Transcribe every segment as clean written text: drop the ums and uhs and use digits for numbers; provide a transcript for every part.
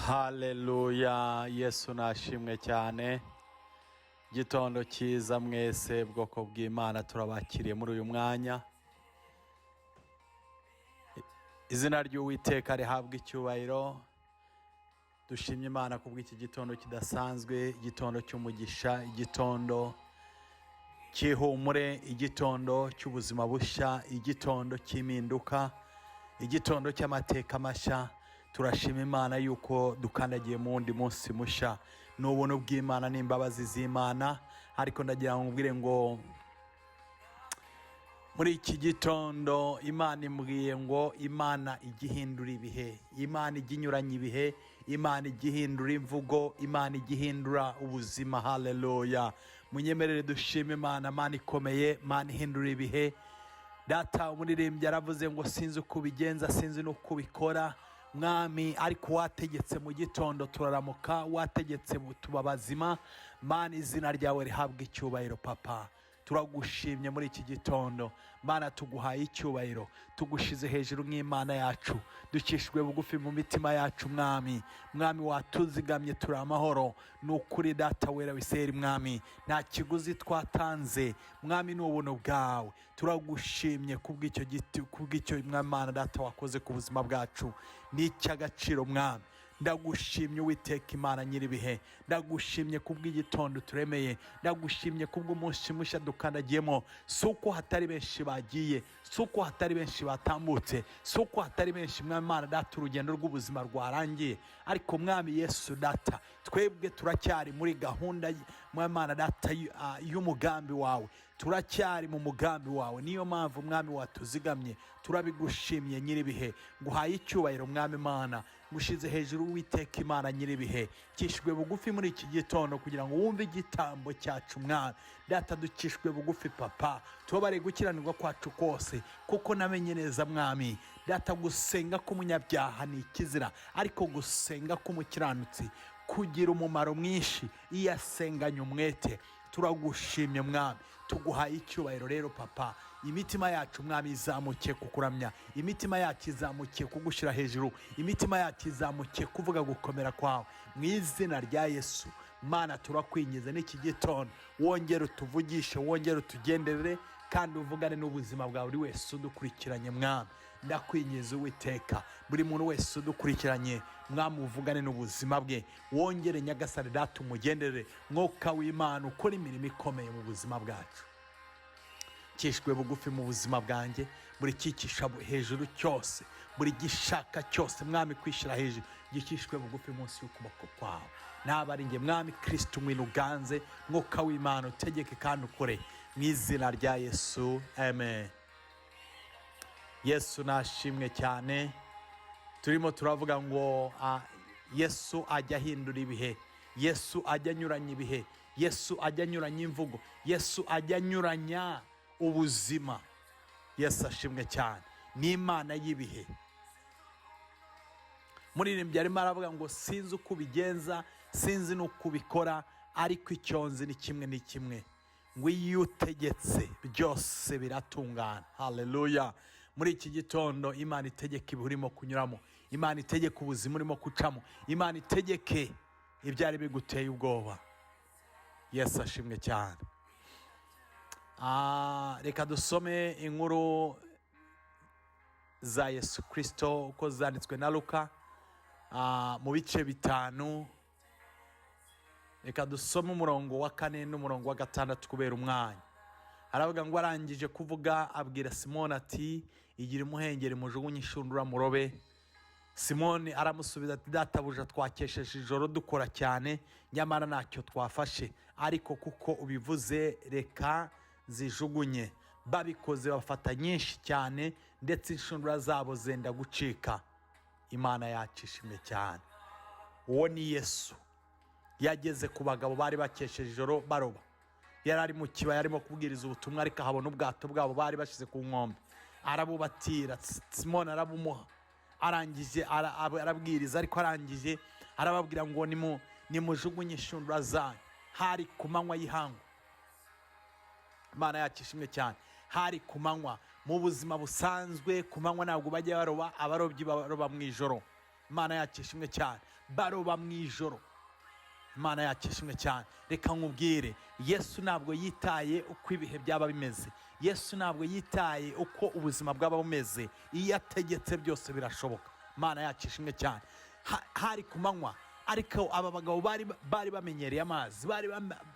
Haleluya, Yesu nashimwe cyane. Gitondo cyiza mwese bwoko bw'Imana, turabakiriye muri uyu mwanya. Izina ry'Uwiteka rihabwa icyubahiro. Dushimye Imana kubw'iki gitondo kidasanzwe, igitondo cy'umugisha, igitondo cy'ihumure, igitondo cy'ubuzima bushya, igitondo cy'impinduka, igitondo cy'amateka mashya. Turashima Imana yuko dukandagiye mu wundi munsi mushya. Ni ubuntu bw'Imana n'imbabazi z'Imana. Ariko ndagira ngo mbwire ngo muri iki gitondo Imana imbwiye ngo Imana igihindura ibihe, Imana iginyuranya ibihe, Imana igihindura imvugo, Imana igihindura ubuzima. Haleluya. Munyemerere dushime Imana, Imana ikomeye, Imana ihindura ibihe. Data umuririmbyi yaravuze ngo sinzi uko ubigenza, sinzi n'uko ubikora Mwami, ariko wategetse mu gitondo turaramuka, wategetse tuba bazima. Mana, izina ryawe rihabwa icyubahiro. Papa, turagushimye muri iki gitondo. Mana, tuguhaye icyubahiro, tugushize hejuru nk'Imana yacu, dukishwe bugufi mu mitima yacu. Mwami, watuzigamye, turi amahoro. Ni ukuri Data wera w'Isirayeli, Mwami, nta kiguzi twatanze. Mwami, ni ubuntu bwawe. Turagushimye kubw'icyo giti, kubw'icyo Mana Data wakoze ku buzima bwacu, ni icy'agaciro. Mwami, ndagushimye Uwiteka Imana nyiribihe, ndagushimye kubw'igitondo turemeye, ndagushimye kubw'umunsi mushya dukandagiyemo. Suko hatari benshi bagiye, suko hatari benshi batambutse, suko hatari benshi Mwami Mana Data urugendo rw'ubuzima rwarangiye, ariko Mwami Yesu Data, twebwe turacyari muri gahunda Mwami Mana Data y'umugambi wawe, turacyari mu mugambi wawe. Niyo mpamvu Mwami watuzigamye, turabigushimye nyiribihe. Nguhaye icyubahiro Mwami Mana, ngushize hejuru Uwiteka Imana nyiribihe. Kishwe bugufi muri iki gitondo kugira ngo wumve igitambo cyacu Mwami Data. Dukishwe bugufi Papa, tubare gukiranirwa kwacu kose, kuko namenye neza Mwami Data gusenga k'umunyabyaha ni ikizira, ariko gusenga k'umukiranutsi kugira umumaro mwinshi iyo asenganye umwete. Turagushimye Mwami, tuguhaye icyubahiro. Rero Papa, imitima yacu Mwami izamukiye kukuramya, imitima yacu izamukiye kugushyira hejuru, imitima yacu izamukiye kuvuga gukomera kwawe mu izina rya Yesu. Mana, turakwingiza n'iki gitondo, wongere utuvugishe, wongere utugenderere, kandi uvugane n'ubuzima bwa buri wese udukurikiranye. Mwami, ndakwingiza Uwiteka, buri muntu wese udukurikiranye Mwami uvugane n'ubuzima bwe, wongere Nyagasani Data umugenderere. Mwuka w'Imana ukora imirimo ikomeye mu buzima bwacu. Kishwe bugufi mu buzima bwanjye, buri kikisha hejuru cyose, buri gishaka cyose Mwami kwishyira hejuru, gikishwe bugufi munsi y'ukuboko kwawe. Naba ari njye Mwami Kristo, ngwino uganze. Mwuka w'Imana utegeke kandi ukore mu izina rya Yesu, amen. Yesu nashimwe cyane. Turimo turavuga ngo Yesu ajya ahindura ibihe, Yesu ajya anyuranya ibihe, Yesu ajya anyuranya imvugo, Yesu ajya anyuranya ubuzima. Yesu ashimwe cyane, ni Imana y'ibihe. Muririmbyi arimo aravuga ngo sinzi uko ubigenza, sinzi n'uko ubikora, ariko icyo nzi ni kimwe, ngo iyo utegetse byose biratungana. Haleluya. Muri iki gitondo Imana itegeke ibihe urimo kunyuramo, Imana itegeke ubuzima urimo gucamo, Imana itegeke ibyari biguteye ubwoba. Yesu ashimwe cyane. Reka dusome inkuru za Yesu Kristo uko zanditswe na Luka mu bice 5. Reka dusome umurongo wa 4 n'umurongo wa 6 kubera umwanya. Aravuga ngo arangije kuvuga abwira Simoni ati, igira umuhengeri mujugunye inshundura murobe. Simoni aramusubiza ati, databuja twakesheje ijoro dukora cyane, nyamara ntacyo twafashe, ariko kuko ubivuze reka zijugunye. Babikoze bafata nyinshi cyane, ndetse inshundura zabo zenda gucika. Imana yacu ishimwe cyane. Uwo ni Yesu. Yageze ku bagabo bari bakesheje ijoro baroba. Yari ari mu kibaya arimo kubwiriza ubutumwa, ariko habona ubwato bwabo bari bashize ku nkombe. Arabubatira, Simoni arabumuha. Arangije arabwiriza, ariko arangije arababwira ngo nimujugunye inshundura zanyu. Hari ku manywa y'ihangu. Imana yacu ishimwe cyane. Hari ku manywa. Mu buzima busanzwe ku manywa ntabwo bajya baroba, abarobyi baroba mu ijoro. Imana yacu ishimwe cyane. Baroba mu ijoro. Imana yacu ishimwe cyane. Reka nkubwire, Yesu ntabwo yitaye uko ibihe byaba bimeze. Yesu ntabwo yitaye uko ubuzima bwaba bumeze. Iyo ategetse byose birashoboka. Imana yacu ishimwe cyane. Hari ku manywa, ariko aba bagabo bari bamenyereye amazi,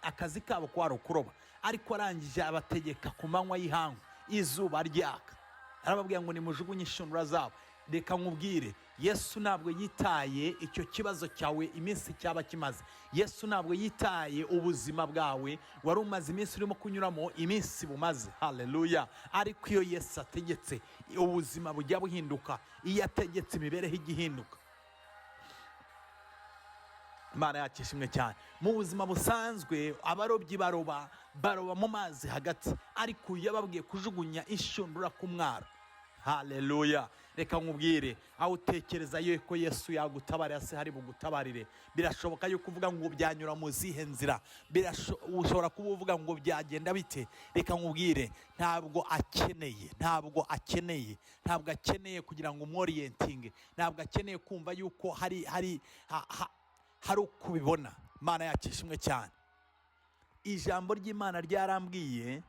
akazi kabo kwari ukuroba, ariko arangije abategeka ku manywa y'ihangu, izuba ryaka, arababwira ngo nimujugunye inshundura zabo. Reka nkubwire, Yesu ntabwo yitaye icyo kibazo cyawe iminsi cyaba kimaze. Yesu ntabwo yitaye ubuzima bwawe wari umaze iminsi urimo kunyuramo iminsi bumaze. Haleluya. Ariko iyo Yesu ategetse, ubuzima bujya buhinduka. Iyo ategetse, imibereho igihinduka. Imana yacu ishimwe cyane. Mu buzima busanzwe abarobyi baroba mu mazi hagati, ariko yababwiye kujugunya inshundura ku mwaro. Haleluya. Reka nkubwire, aho utekereza yuko Yesu yagutabarira se hari bugutabarire. Birashoboka yuko uvuga ngo byanyura mu zihe nzira, ushobora kuba uvuga ngo byagenda bite. Reka nkubwire, ntabwo akeneye kugira ngo umworientinge, ntabwo akeneye kumva yuko hari uko ubibona. Imana yacu ishimwe cyane. Ijambo ry'Imana ryarambwiye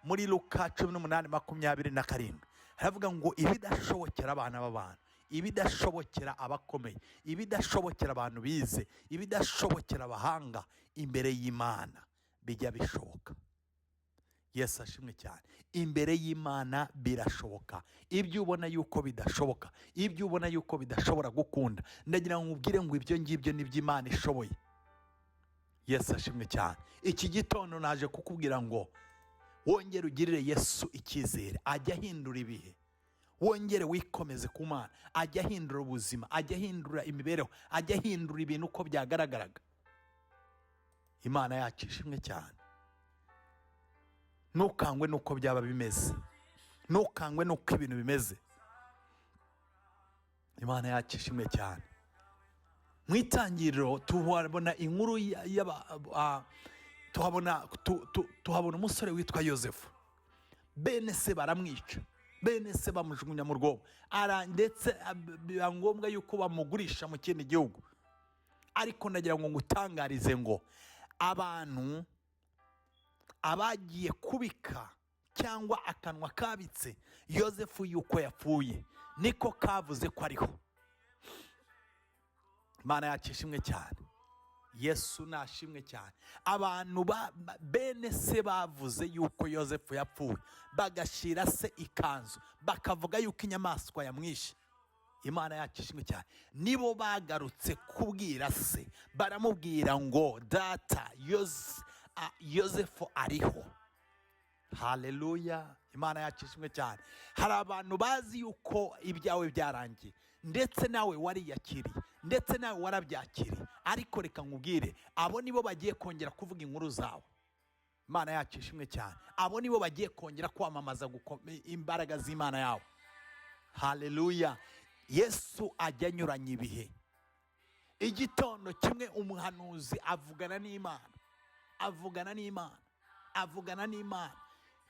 muri Luka 18:27, haravuga ngo ibidashobokera abana b'abantu, ibidashobokera abakomeye, ibidashobokera abantu bize, ibidashobokera abahanga, imbere y'Imana bijya bishoboka. Yesu ashimwe cyane. Imbere y'Imana birashoboka. Ibyo ubona yuko bidashoboka, ibyo ubona yuko bidashobora gukunda, ndagira ngo ubwire ngo ibyo ngibyo nibyo Imana ishoboye. Yesu ashimwe cyane. Iki gitondo naje kukubwira ngo wongere ugirire Yesu icyizere, ajya ahindura ibihe. Wongere wikomeze ku Mana, ajya ahindura ubuzima, ajya ahindura imibereho, ajya ahindura ibintu uko byagaragaraga. Imana yacu ishimwe cyane. Ntukangwe nuko byaba bimeze, ntukangwe nuko ibintu bimeze. Imana yacu ishimwe cyane. Mu itangiriro tuhabona inkuru tuhabona umusore witwa Yosefu. Bene se baramwica, bene se bamujugunya mu rwobo, ndetse biba ngombwa yuko bamugurisha mu kindi gihugu. Ariko ndagira ngo ngutangarize ngo abantu abagiye kubika cyangwa akanwa kabitse Yosefu yuko yapfuye, niko kavuze ko ariho. Imana yacu ishimwe cyane. Yesu nashimwe cyane. Abantu bene se bavuze yuko Yosefu yapfuye, bagashira se ikanzu, bakavuga yuko inyamaswa yamwishe. Imana yacu ishimwe cyane. Nibo bagarutse kubwira se, baramubwira ngo data Yosefu ariho. Haleluya. Imana yacu ishimwe cyane. Hari abantu bazi yuko ibyawe byarangiye, ndetse nawe wariyakiriye, ndetse nawe warabyakiriye, ariko reka nkubwire, abo nibo bagiye kongera kuvuga inkuru zawe. Imana yacu ishimwe cyane. Abo nibo bagiye kongera kwamamaza imbaraga z'Imana yawe. Haleluya. Yesu ajya anyuranya ibihe. Igitondo kimwe umuhanuzi avugana n'Imana.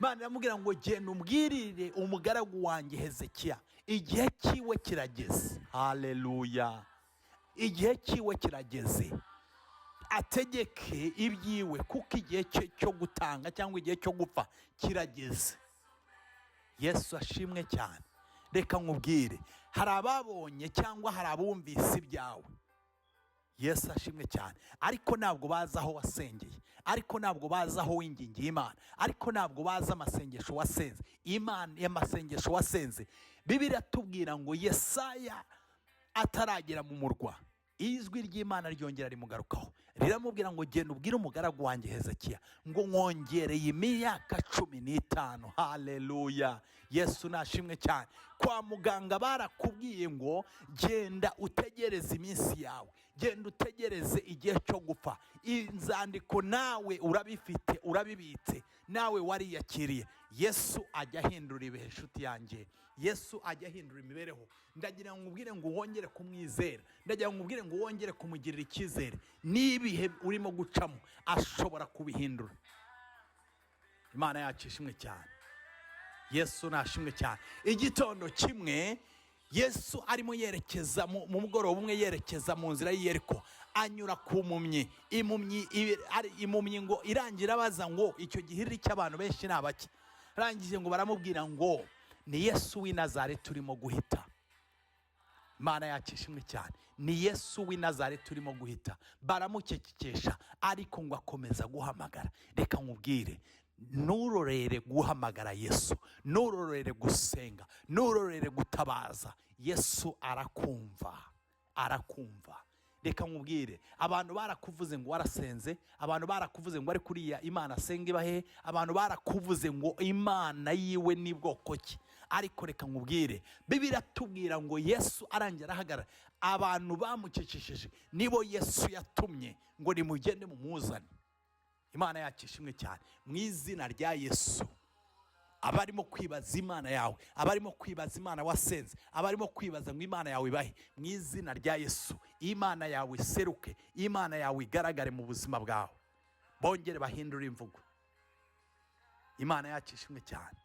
Imana iramubwira ngo genda umbwirire umugaragu wanjye Hezekiya, igihe cyiwe kirageze. Haleluya. Igihe cyiwe kirageze, ategeke ibyiwe, kuko igihe cyo gutanga cyangwa igihe cyo gupfa kirageze. Yesu ashimwe cyane. Reka nkubwire, hari ababonye cyangwa hari abumvise ibyawe. Yesu ashimwe cyane. Ariko ntabwo bazi aho wasengeye, ariko ntabwo bazi aho wingingiye Imana, ariko ntabwo bazi amasengesho wasenze. Imana y'amasengesho wasenze, Bibiliya tubwira ngo Yesaya ataragera mu murwa, ijwi ry'Imana ryongera rimugarukaho, riramubwira ngo genda ubwire umugaragu wanjye Hezekiya ngo mwongereye imyaka 15. Haleluya. Yesu nashimwe cyane. Kwa muganga barakubwiye ngo genda utegereze iminsi yawe, genda utegereze igihe cyo gupfa. Inzandiko nawe urabifite, urabibitse, nawe wariyakiriye. Yesu ajya ahindura ibihe inshuti yanjye. Yesu ajya ahindura imibereho. Ndagira ngo ubwire ngo wongere kumwizera, ndagira ngo ubwire ngo wongere kumugirira icyizere. N'ibihe urimo gucamo ashobora kubihindura. Imana yacu ishimwe cyane. Yesu nashimwe cyane. Igitondo kimwe Yesu arimo yerekeza mu mugoroba umwe yerekeza mu nzira y'Iyeriko, anyura ku mpumyi. Impumyi ngo irangira abaza ngo icyo gihiriri cy'abantu benshi ni abaki. Rangije ngo baramubwira ngo ni Yesu w'i Nazareti turimo guhita. Imana yacu ishimwe cyane. Ni Yesu w'i Nazareti turimo guhita. Baramukekekesha ariko ngo akomeza guhamagara. Reka nkubwire, nurorere guhamagara Yesu, nurorere gusenga, nurorere gutabaza, Yesu arakumva, arakumva. Reka nkubwire, abantu barakuvuze ngo warasenze, abantu barakuvuze ngo ari kuriya Imana asenga Ibahe, abantu barakuvuze ngo Imana yiwe ni bwoko ki. Ariko reka nkubwire, Bibiliya tubwira ngo Yesu arangira ahagarara, abantu bamukekesheje nibo Yesu yatumye ngo nimugende mumuzane. Imana yacu ishimwe cyane. Mu izina rya Yesu, abarimo kwibaza Imana yawe, abarimo kwibaza Imana wasenze, abarimo kwibaza ngo Imana yawe ibahe, mu izina rya Yesu Imana yawe iseruke, Imana yawe igaragare mu buzima bwawe, bongere bahindure imvugo. Imana yacu ishimwe cyane.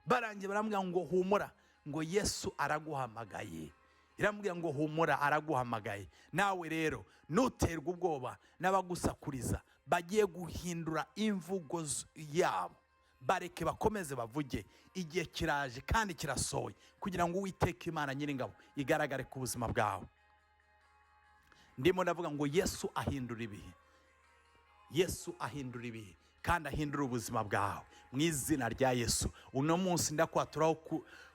Barangiye baramubwira ngo humura, ngo Yesu araguhamagaye. Iramubwira ngo humura, araguhamagaye. Nawe rero nuterwa ubwoba n'abagusakuriza bagiye guhindura imvugo yabo, bareke bakomeze bavuge. Igihe kiraje kandi kirasohoye kugira ngo Uwiteka Imana Nyiringabo igaragare ku buzima bwawe. Ndimo ndavuga ngo Yesu ahindura ibihe, Yesu ahindura ibihe kandi ahindura ubuzima bwawe mu izina rya Yesu. Uno munsi ndakwaturaho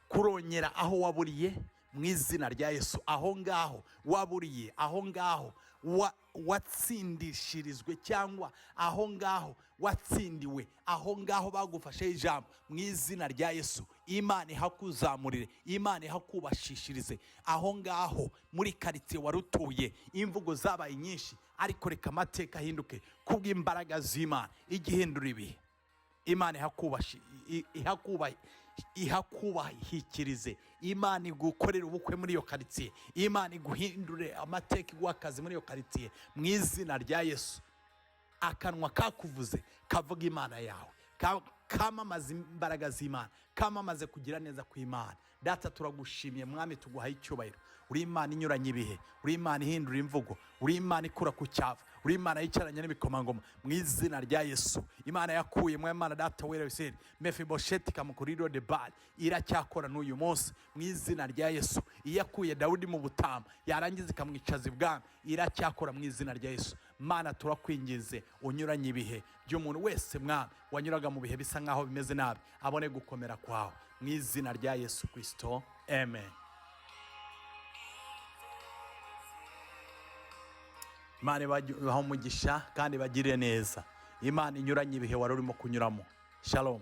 kurongera aho waburiye mu izina rya Yesu. Aho ngaho waburiye, aho ngaho watsindishirizwe cyangwa aho ngaho watsindiwe, aho ngaho bagufashe ijambo, mu izina rya Yesu Imana ihakuzamurire, Imana ihakubashishirize. Aho ngaho muri karitsiye warutuye imvugo zabaye nyinshi, ariko reka amateka ahinduke kubw'imbaraga z'Imana igihindura ibihe. Imana ihakubahikirize, Imana igukorera ubukwe muri iyo karitsiye, Imana iguhindure amateka, iguha akazi muri iyo karitsiye mu izina rya Yesu. Akanwa kakuvuze kavuga Imana yawe, kamamaza imbaraga z'Imana, kamamaze kugira neza kw'Imana. Data turagushimiye Mwami, tuguhaye icyubahiro. Uri Imana inyuranye ibihe, uri Imana ihindura imvugo, uri Imana ikura ku cyavu, uri Imana yicaranye n'ibikomangoma mu izina rya Yesu. Imana yakuye mu Imana Data wera Isirayeli Mefibosheti kamukuriro de Bali, iracyakora n'uyu munsi mu izina rya Yesu. Iyakuye Dawudi mu butama yarangiza ikamwicaza ibwami, iracyakora mu izina rya Yesu. Mana turakwingize unyuranye ibihe by'umuntu wese Mwami wanyuraga mu bihe bisa nkaho bimeze nabi, abone gukomera kwawe mu izina rya Yesu Kristo, amen. Imana ibahe umugisha kandi bagire neza. Imana inyuranye ibihe wari urimo kunyuramo. Shalom.